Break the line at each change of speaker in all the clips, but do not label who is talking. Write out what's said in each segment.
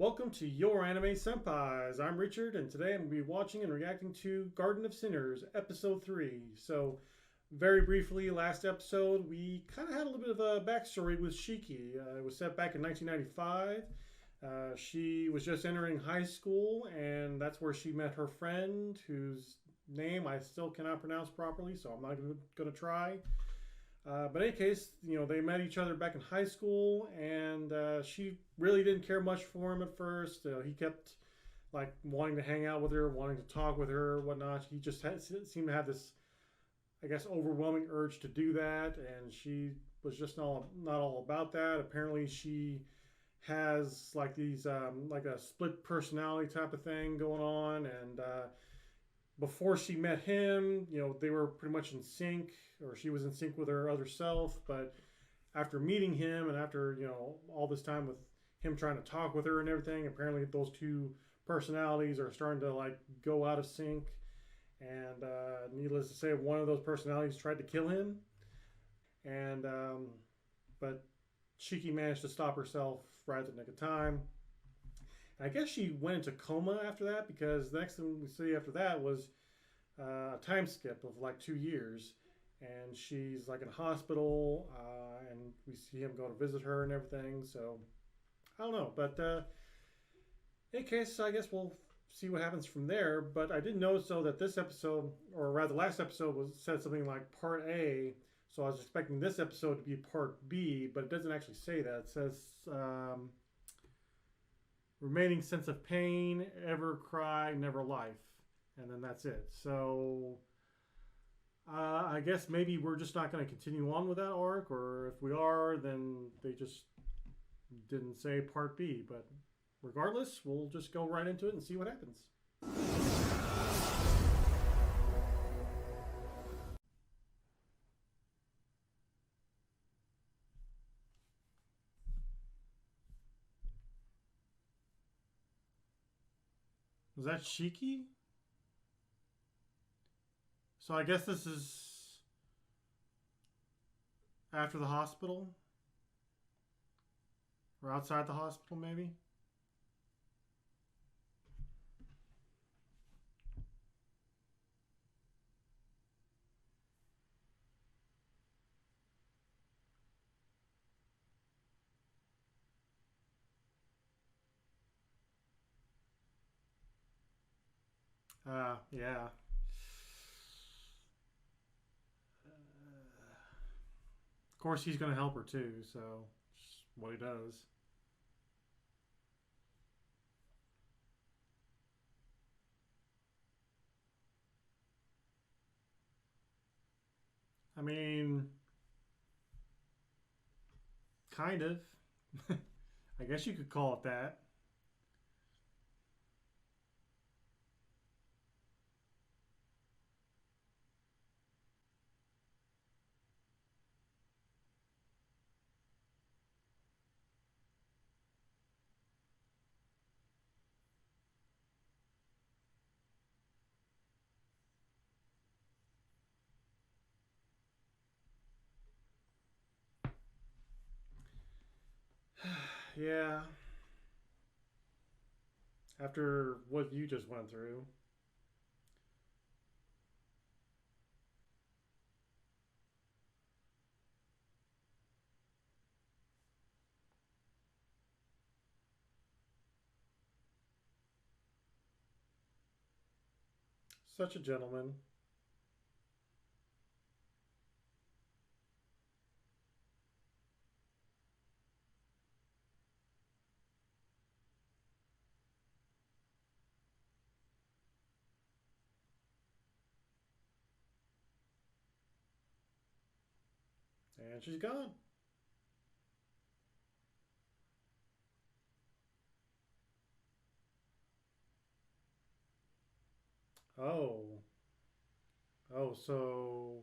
Welcome to Your Anime Senpais. I'm Richard, and today I'm going to be watching and reacting to Garden of Sinners, Episode 3. So, very briefly, last episode, we kind of had a little bit of a backstory with Shiki. It was set back in 1995. She was just entering high school, and that's where she met her friend, whose name I still cannot pronounce properly, so I'm not going to try. But in any case, they met each other back in high school, and she really didn't care much for him at first. He kept like wanting to hang out with her, wanting to talk with her, whatnot. He just seemed to have this, I guess, overwhelming urge to do that, and she was just not all about that. Apparently, she has like these like a split personality type of thing going on, and before she met him, they were pretty much in sync, or she was in sync with her other self. But after meeting him and after, all this time with him trying to talk with her and everything, apparently those two personalities are starting to like go out of sync. And needless to say, one of those personalities tried to kill him. And, but Shiki managed to stop herself right at the nick of time. I guess she went into coma after that, because the next thing we see after that was a time skip of like 2 years, and she's like in a hospital, and we see him go to visit her and everything. So I don't know, but in any case, I guess we'll see what happens from there. But I did notice though that this episode, or rather last episode, was said something like Part A. So I was expecting this episode to be Part B, but it doesn't actually say that. It says remaining sense of pain, ever cry, never life. And then that's it. So I guess maybe we're just not going to continue on with that arc, or if we are, then they just didn't say Part B. But regardless, we'll just go right into it and see what happens. Was that Shiki? So I guess this is after the hospital? Or outside the hospital, maybe? Yeah. Of course, he's going to help her too, so it's what he does. I mean, kind of. I guess you could call it that. Yeah. After what you just went through. Such a gentleman. And she's gone. Oh. Oh, so.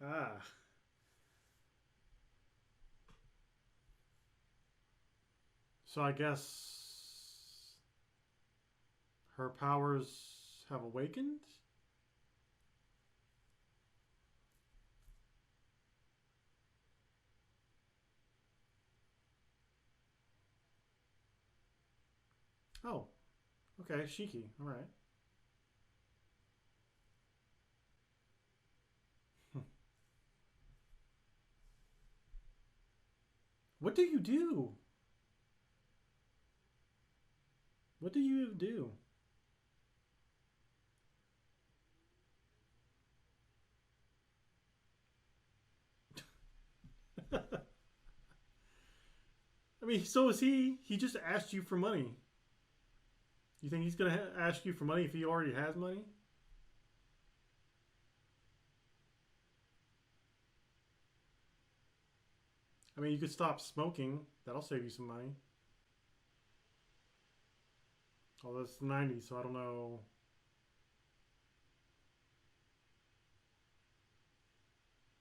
Ah. So I guess her powers have awakened? Oh, okay, Shiki. All right. What do you do? What do you do? I mean, so is he? He just asked you for money. You think he's gonna ask you for money if he already has money? I mean, you could stop smoking. That'll save you some money. Oh, that's the '90s, so I don't know.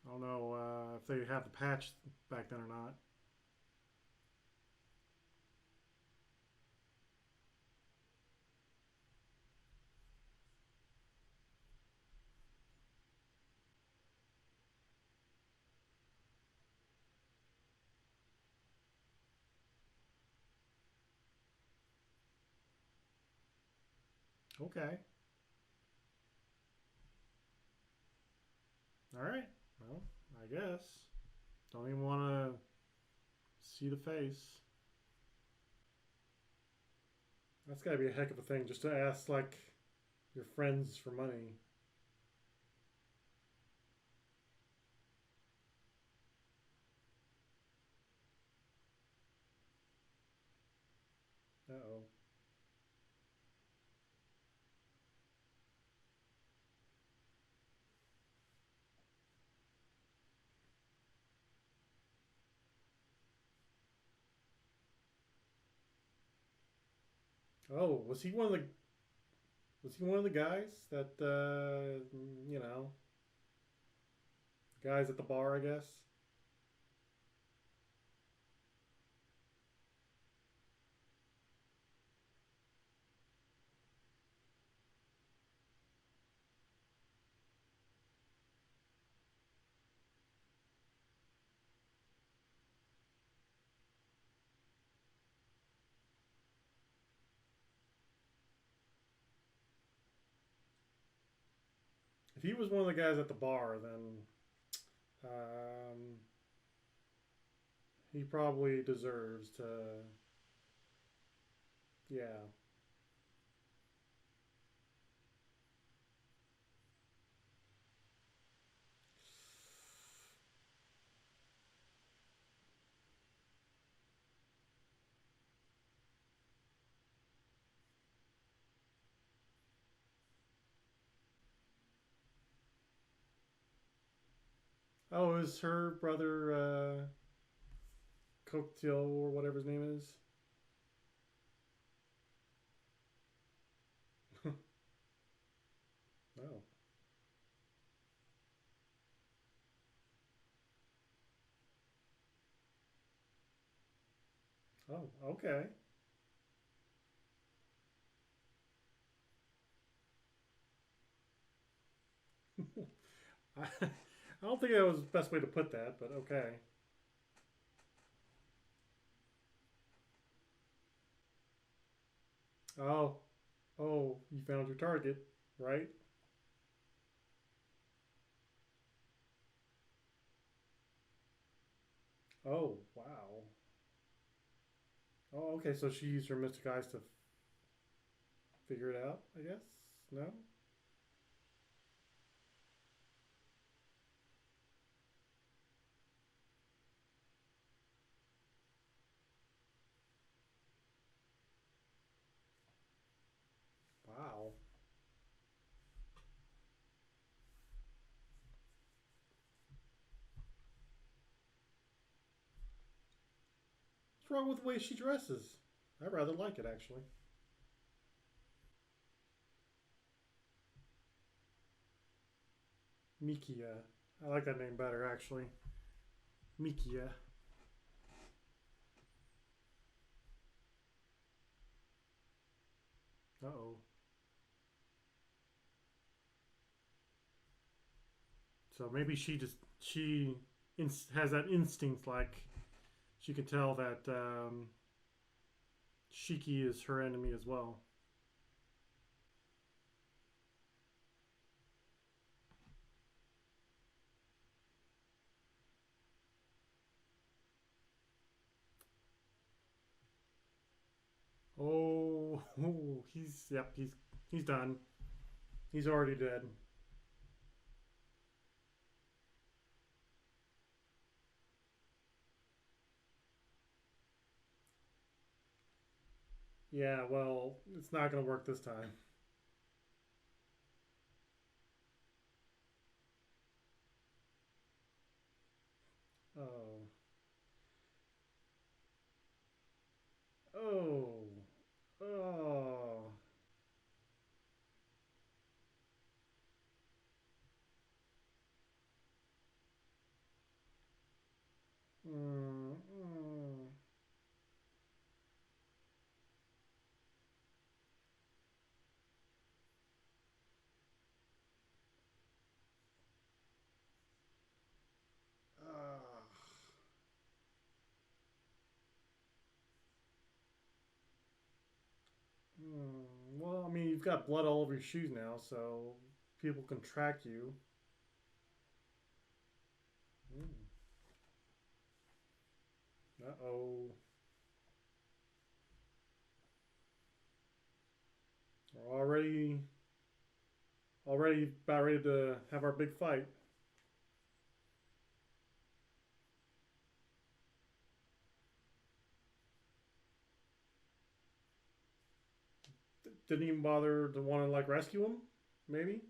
I don't know if they had the patch back then or not. Okay. All right. Well, I guess. Don't even want to see the face. That's got to be a heck of a thing just to ask like your friends for money. Uh oh. Oh, was he one of the guys that you know guys at the bar? I guess. If he was one of the guys at the bar, then um, he probably deserves to. Yeah. Oh, is her brother Cocktail or whatever his name is? Oh. Oh. Okay. I don't think that was the best way to put that, but okay. Oh. Oh, you found your target, right? Oh, wow. Oh, okay. So she used her mystic eyes to figure it out, I guess? No? Wow. What's wrong with the way she dresses? I rather like it, actually. Mikia. I like that name better, actually. Mikia. Uh oh. So maybe she has that instinct, like she can tell that Shiki is her enemy as well. Oh, he's yep, he's done. He's already dead. Yeah, well, it's not gonna work this time. Oh, oh, oh. Mm, mm. Ah. Well, I mean, you've got blood all over your shoes now, so people can track you. Mm. Uh-oh. We're already about ready to have our big fight. Didn't even bother to want to like rescue him. Maybe.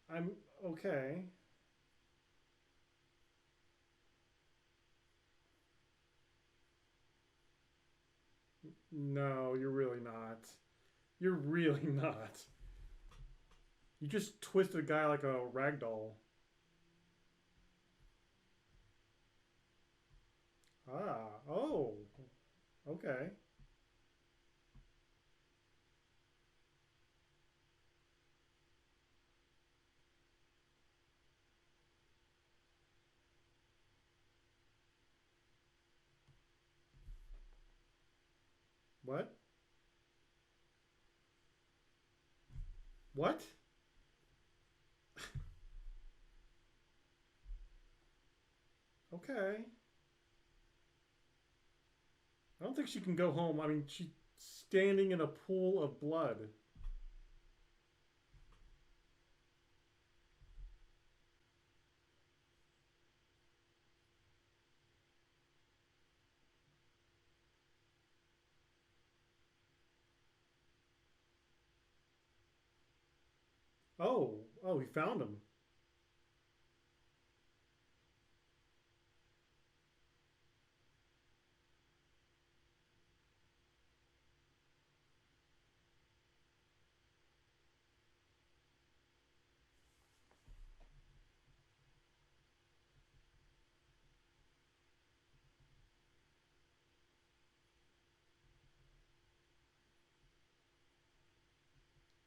I'm okay. No, you're really not. You're really not. You just twisted a guy like a rag doll. Ah, oh, okay. What? What? Okay. I don't think she can go home. I mean, she's standing in a pool of blood. Oh, he found him.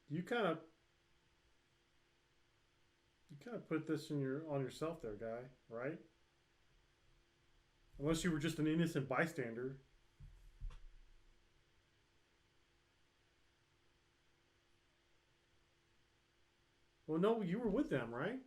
You kind of you kind of put this in your on yourself there, guy, right? Unless you were just an innocent bystander. Well, no, you were with them, right?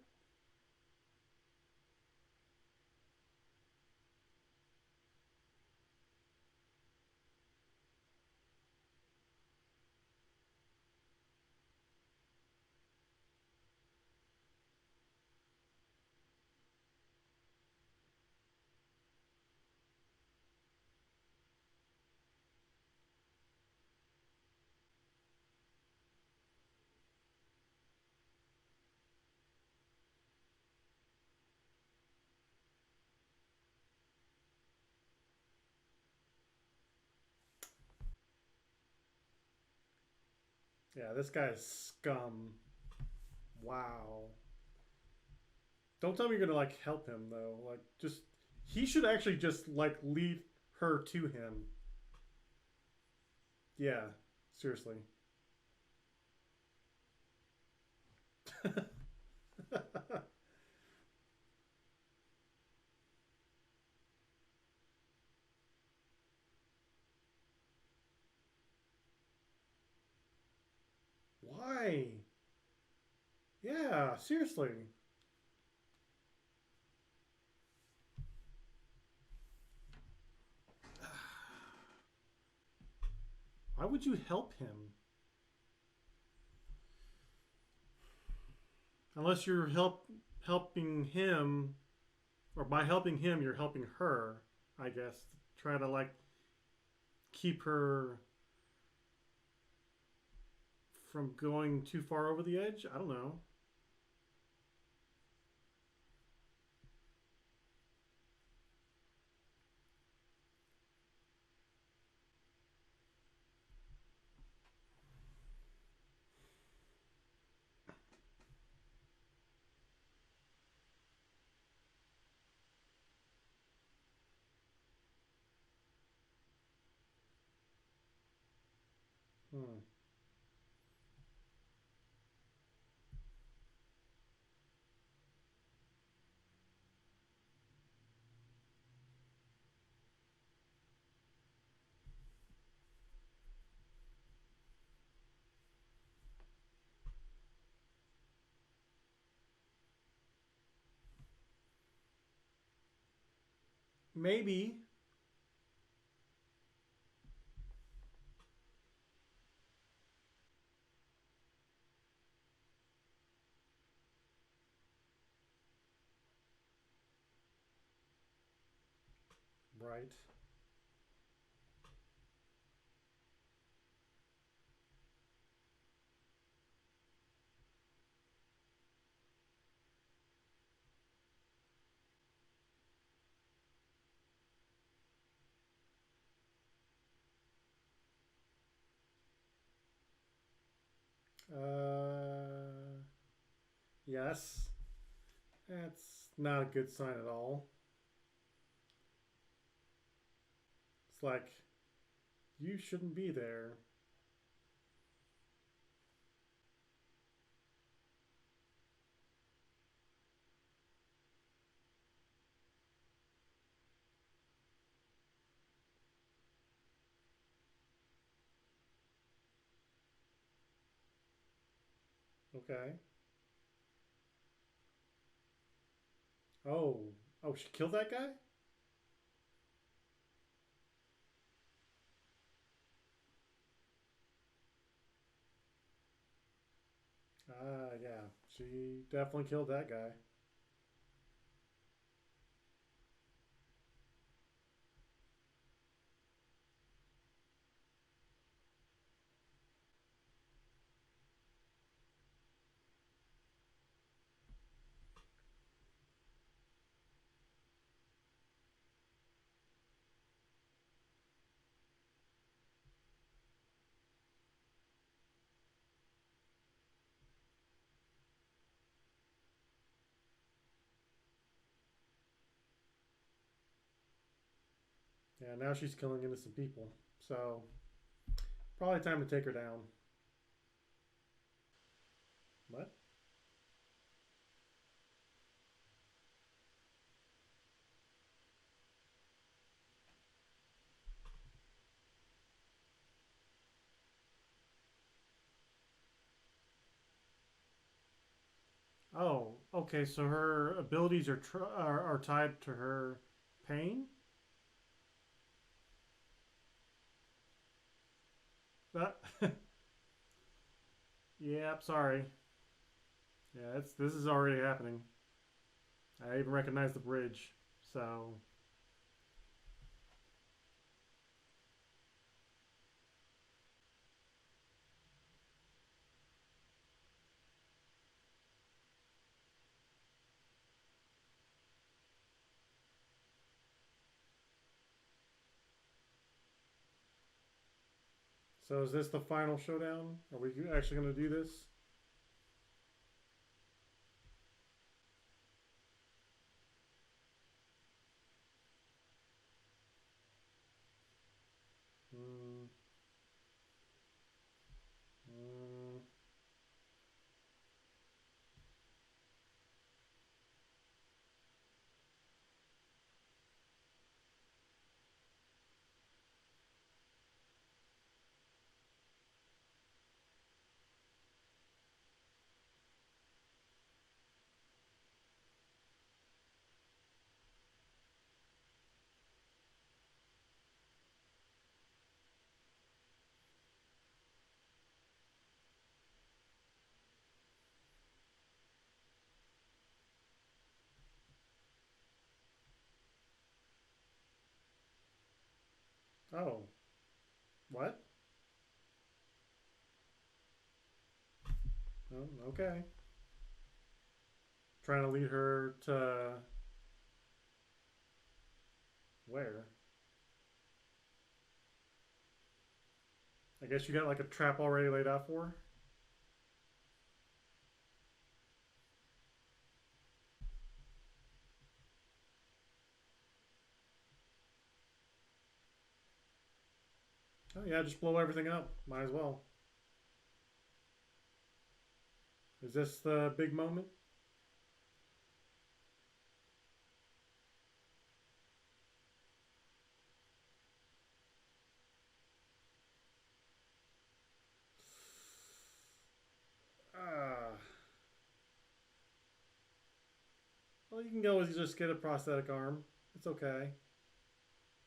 Yeah, this guy is scum. Wow. Don't tell me you're gonna like help him though. Like, just he should actually just like lead her to him. Yeah. Seriously. Why? Yeah, seriously. Why would you help him? Unless you're helping him, or by helping him, you're helping her. I guess try to like keep her from going too far over the edge. I don't know. Hmm. Maybe. Right. Uh. Yes. That's not a good sign at all. It's like you shouldn't be there. Okay. Oh. Oh, she killed that guy? Yeah. She definitely killed that guy. Yeah, now she's killing innocent people. So, probably time to take her down. What? Oh, okay. So her abilities are tied to her pain. That. Yeah. Sorry. Yeah. This is already happening. I even recognize the bridge. So. So is this the final showdown? Are we actually going to do this? Mm, Oh, what? Oh, okay. Trying to lead her to where? I guess you got like a trap already laid out for her? Oh, yeah, just blow everything up. Might as well. Is this the big moment? Ah. Well, you can always just get a prosthetic arm. It's okay,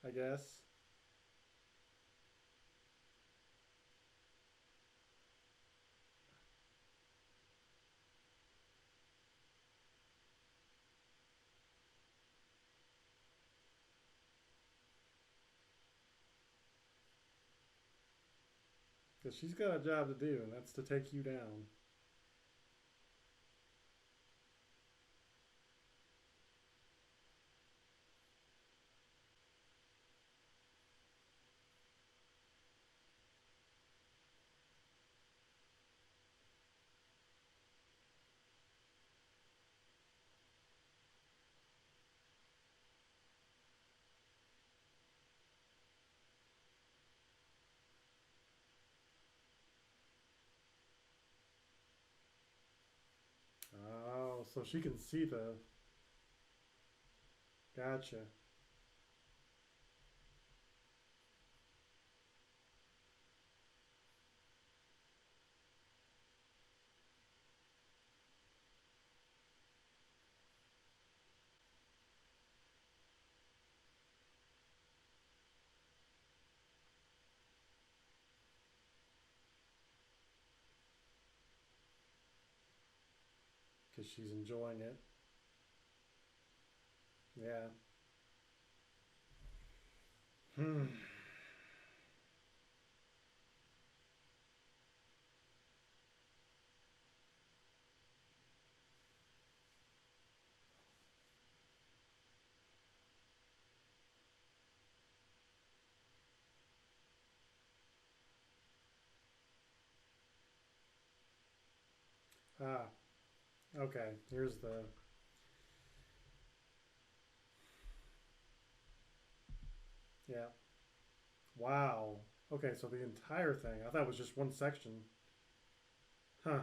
I guess. Because she's got a job to do, and that's to take you down. Oh, so she can see the. Gotcha. Because she's enjoying it. Yeah. Hmm. Ah, okay. Here's the. Yeah. Wow. Okay, so the entire thing. I thought it was just one section. Huh.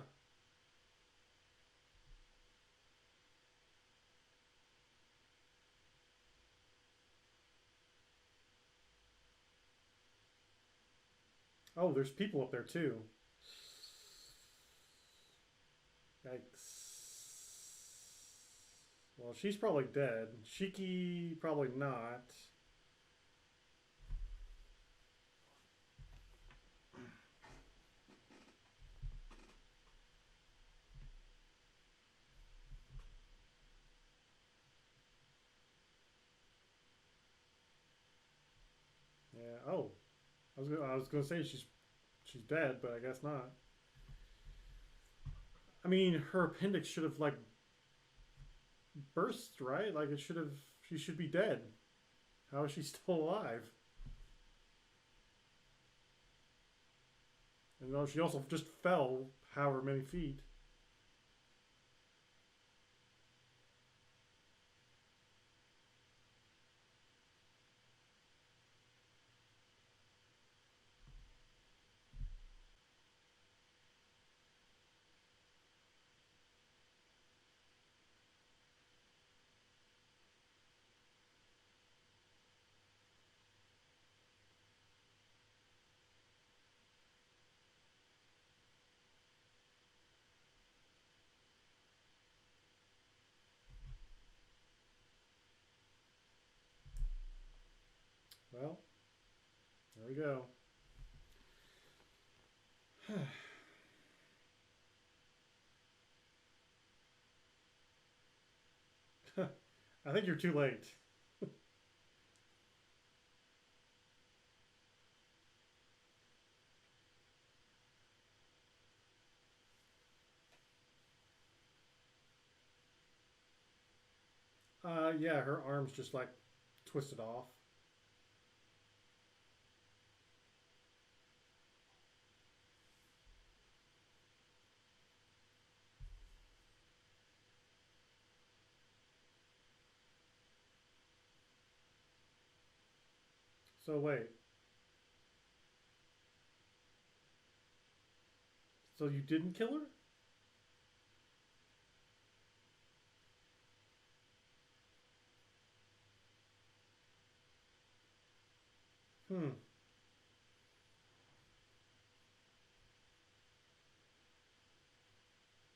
Oh, there's people up there too. Yikes. Well, she's probably dead. Shiki, probably not. Yeah. Oh, I was gonna say she's dead, but I guess not. I mean, her appendix should have like burst, right? Like it should have. She should be dead. How is she still alive? And no, she also just fell however many feet. Well, there we go. I think you're too late. Yeah, her arm's just like twisted off. So wait, so you didn't kill her? Hmm,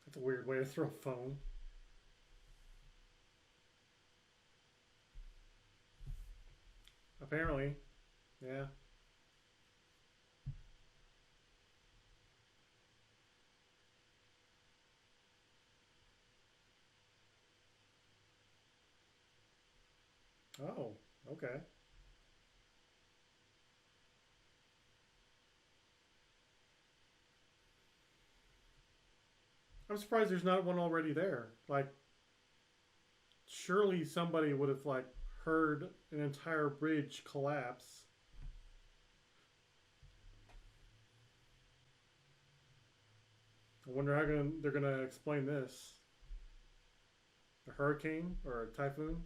that's a weird way to throw a phone. Apparently, yeah. Oh, okay. I'm surprised there's not one already there. Like, surely somebody would have like heard an entire bridge collapse. I wonder how they're gonna explain this. A hurricane or a typhoon?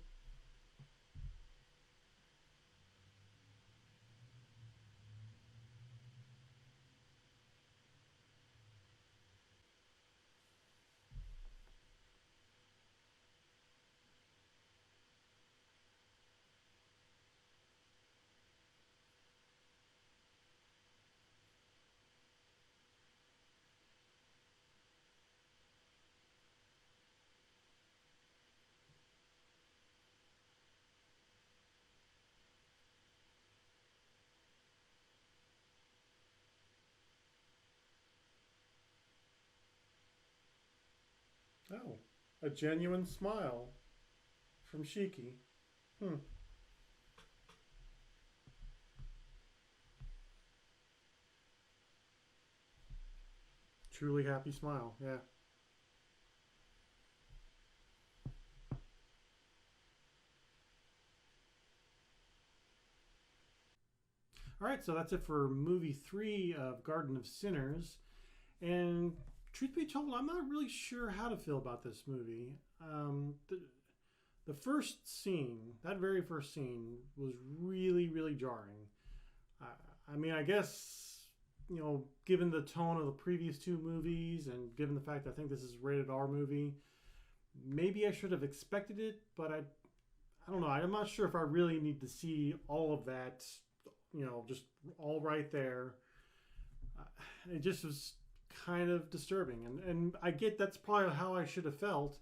Oh, a genuine smile from Shiki. Hmm, truly happy smile. Yeah. All right, so that's it for movie three of Garden of Sinners. And truth be told, I'm not really sure how to feel about this movie. The first scene, that very first scene, was really, really jarring. I, I mean, I guess, given the tone of the previous two movies and given the fact that I think this is a rated R movie, maybe I should have expected it, but I don't know. I'm not sure if I really need to see all of that, just all right there. Uh, it just was kind of disturbing. And I get that's probably how I should have felt,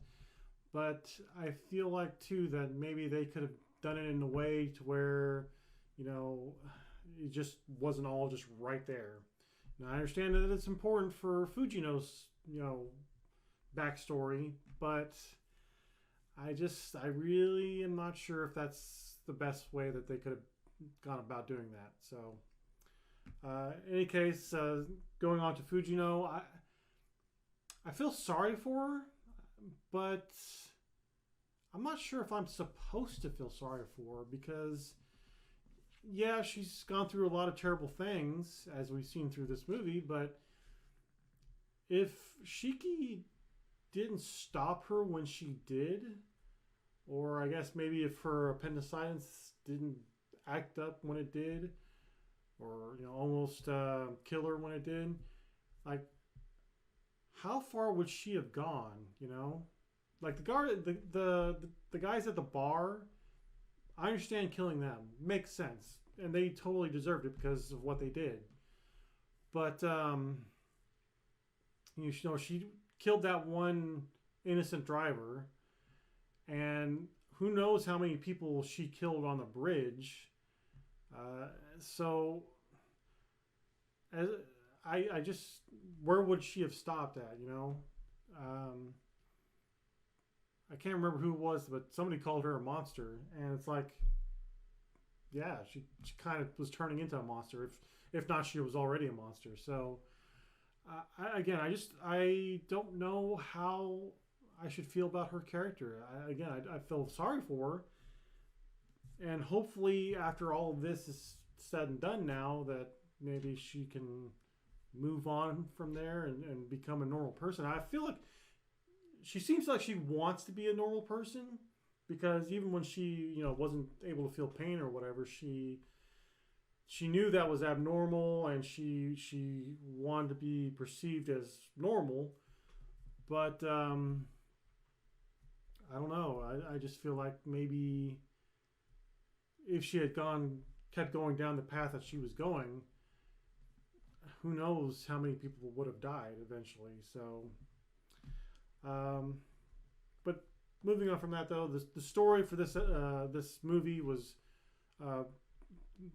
but I feel like too that maybe they could have done it in a way to where, you know, it just wasn't all just right there. Now I understand that it's important for Fujino's, backstory, but I really am not sure if that's the best way that they could have gone about doing that. So, in any case, going on to Fujino, I feel sorry for her, but I'm not sure if I'm supposed to feel sorry for her because, yeah, she's gone through a lot of terrible things as we've seen through this movie. But if Shiki didn't stop her when she did, or I guess maybe if her appendicitis didn't act up when it did, or almost kill her when it did, like how far would she have gone? Like the guys at the bar, I understand killing them makes sense, and they totally deserved it because of what they did. But she killed that one innocent driver, and who knows how many people she killed on the bridge. So as I just where would she have stopped at? I can't remember who it was, but somebody called her a monster, and it's like, yeah, she kind of was turning into a monster. If not, she was already a monster. So again, I don't know how. I should feel about her character. I feel sorry for her, and hopefully, after all of this is said and done, now that maybe she can move on from there and become a normal person. I feel like she seems like she wants to be a normal person because even when she wasn't able to feel pain or whatever, she knew that was abnormal and she wanted to be perceived as normal. But I don't know. I just feel like maybe if she had kept going down the path that she was going, who knows how many people would have died eventually. So, but moving on from that, though, the story for this movie was uh,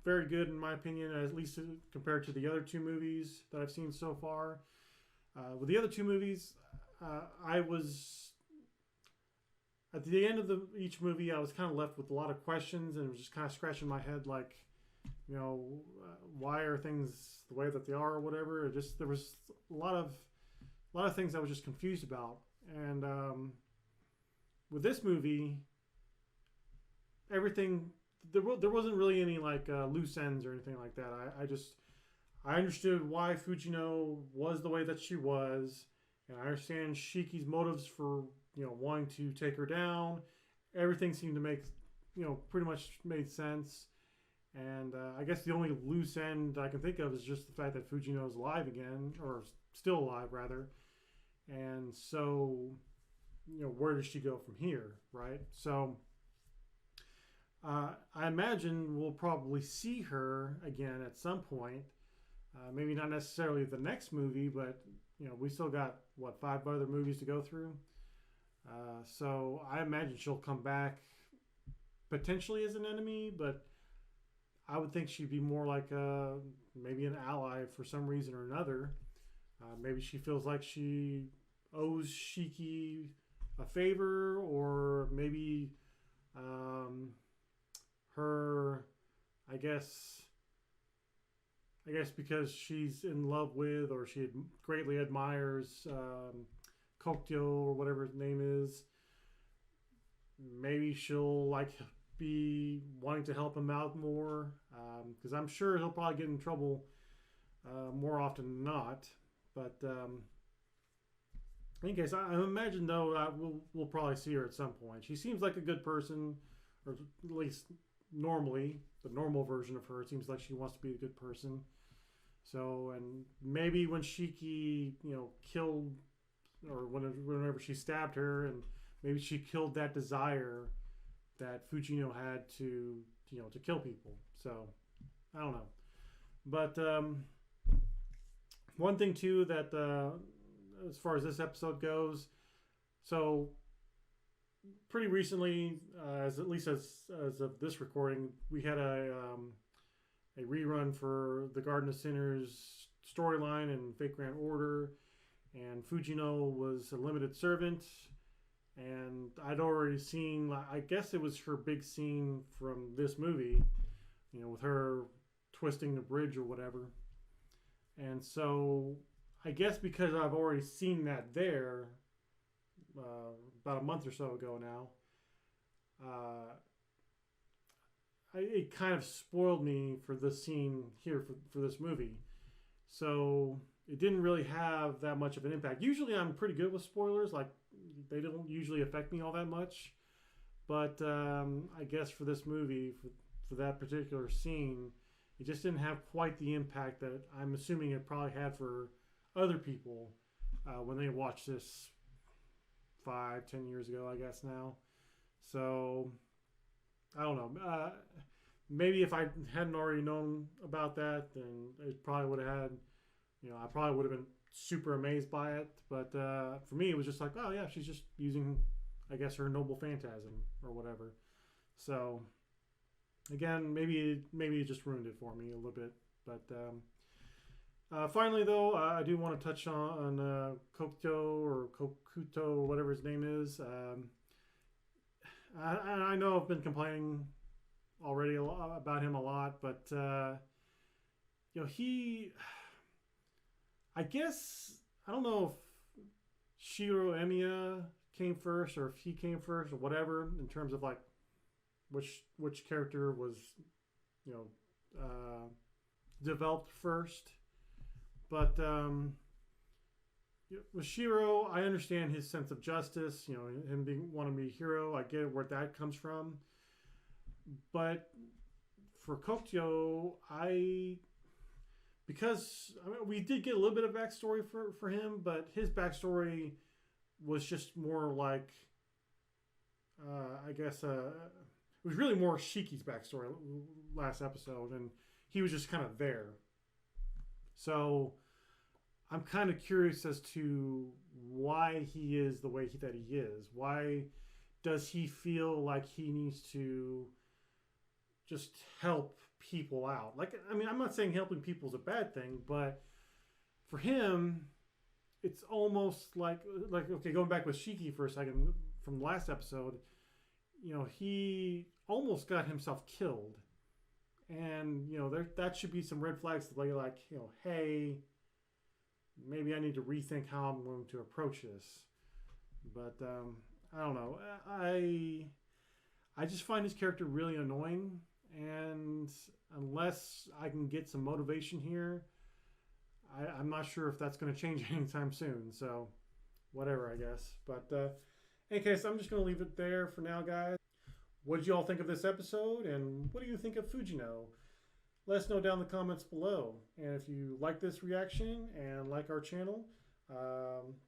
very good in my opinion, at least compared to the other two movies that I've seen so far. With the other two movies, I was at the end of each movie, I was kind of left with a lot of questions and was just kind of scratching my head, like, why are things the way that they are or whatever. There was a lot of things I was just confused about, and with this movie, everything there wasn't really any like loose ends or anything like that. I understood why Fujino was the way that she was, and I understand Shiki's motives for wanting to take her down. Everything seemed to make pretty much made sense. And I guess the only loose end I can think of is just the fact that Fujino is alive again, or still alive rather. And so, where does she go from here, right? So, I imagine we'll probably see her again at some point. Maybe not necessarily the next movie, but we still got what 5 other movies to go through. So I imagine she'll come back potentially as an enemy, but I would think she'd be more like maybe an ally for some reason or another. Maybe she feels like she owes Shiki a favor, or maybe her, I guess because she's in love with, or she greatly admires Kokyo or whatever his name is. Maybe she'll like be wanting to help him out more, because I'm sure he'll probably get in trouble more often than not. But in any case, I imagine though we'll probably see her at some point. She seems like a good person, or at least normally the normal version of her. It seems like she wants to be a good person. So, and maybe when Shiki killed, or whenever she stabbed her, and maybe she killed that desire that Fujino had to to kill people. So I don't know, but one thing too that as far as this episode goes, so pretty recently, at least as of this recording, we had a rerun for the Garden of Sinners storyline and Fate Grand Order, and Fujino was a limited servant, and I'd already seen, I guess it was her big scene from this movie, with her twisting the bridge or whatever. And so I guess because I've already seen that there about a month or so ago now, it kind of spoiled me for this scene here for this movie. So it didn't really have that much of an impact. Usually I'm pretty good with spoilers. Like, they don't usually affect me all that much. But I guess for this movie, for that particular scene, it just didn't have quite the impact that I'm assuming it probably had for other people when they watched this 5-10 years ago, I guess now. So I don't know. Maybe if I hadn't already known about that, then it probably would have had, I probably would have been super amazed by it. But for me, it was just like, oh yeah, she's just using, I guess, her noble phantasm or whatever. So again, maybe it just ruined it for me a little bit. But finally, though, I do want to touch on Kokyo or Kokuto or whatever his name is. I know I've been complaining already about him a lot, but he, I guess, I don't know if Shiro Emiya came first, or if he came first, or whatever, in terms of like which character was, you know, developed first. But with Shiro, I understand his sense of justice. You know, him being wanting to be a hero. I get where that comes from. But for Kokyo, because I mean, we did get a little bit of backstory for him, but his backstory was just more like, I guess, it was really more Shiki's backstory last episode, and he was just kind of there. So I'm kind of curious as to why he is the way that he is. Why does he feel like he needs to just help people out? Like, I mean, I'm not saying helping people is a bad thing, but for him, it's almost like okay, going back with Shiki for a second from the last episode, you know, he almost got himself killed. And, you know, that should be some red flags to like, you know, hey, maybe I need to rethink how I'm going to approach this. But I don't know. I just find his character really annoying, and unless I can get some motivation here, I'm not sure if that's going to change anytime soon. So, whatever, I guess. But in any case, I'm just going to leave it there for now, guys. What did you all think of this episode, and what do you think of Fujino? Let us know down in the comments below. And if you like this reaction and like our channel,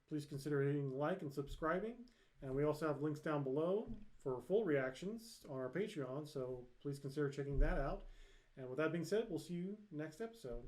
please consider hitting like and subscribing. And we also have links down below for full reactions on our Patreon, so please consider checking that out. And with that being said, we'll see you next episode.